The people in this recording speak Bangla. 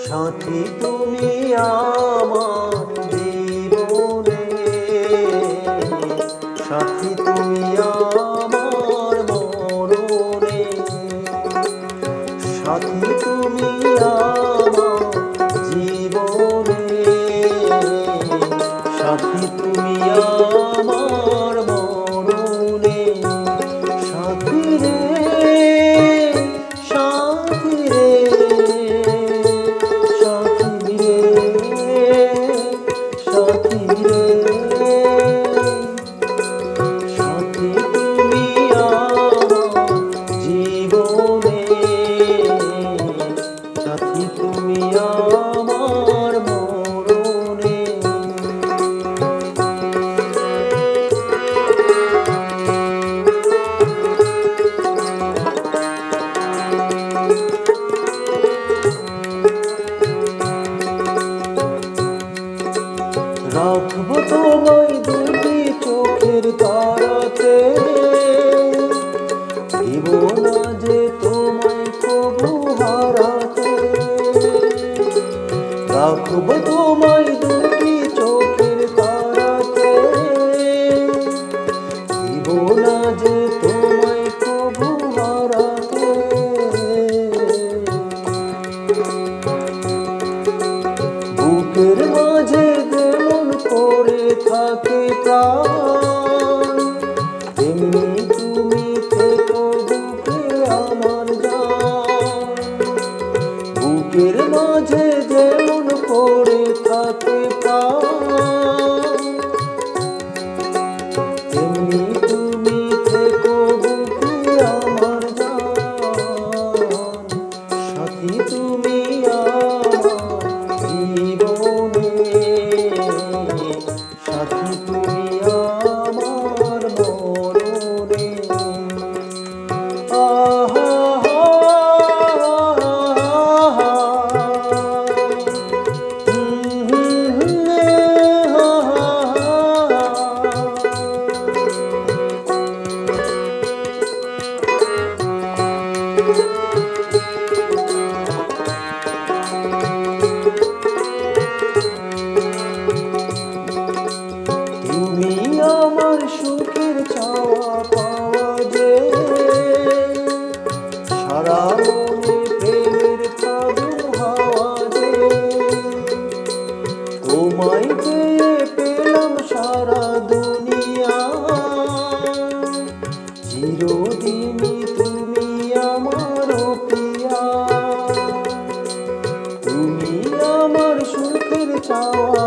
সাথী তুমি আমার জীবনে, সাথী তুমি আমার মরণে, সাথী তুমি আমার জীবনে, সাথী তুমি আমার মরণে। সাথী রে, সাথী রে, সাথী রে, সাথী রে, সাথী তুমি আমার জীবনে, সাথী তুমি আমার মরণে। রাখবো তোমায় দুটি চোখের তারাতে, দিব না যে তোমায় কবু হারাতে। রাখবো তোমায় দুটি চোখের তারাতে, দিব না যে তোমায় কবু হারাতে। বুকের মাঝে যেমন করে থাকে প্রাণ, তেমনি তুমি থেকো বুকে আমার জান। বুকের মাঝে যেমন করে থাকে প্রাণ, তেমনি তুমি থেকো বুকে আমার জান। সাথী তুমি আমার জীবনে, সাথী তুমি আমার মরণে। আহা তুমি আমার সুখের চাওয়া পাওয়া যে, সারা মনে প্রেমের ফাগুন হাওয়া যে। তোমায় পেয়ে পেলাম সারা দুনিয়া, চিরদিনই তুমি আমার প্রিয়া। তুমি আমার সুখের চাওয়া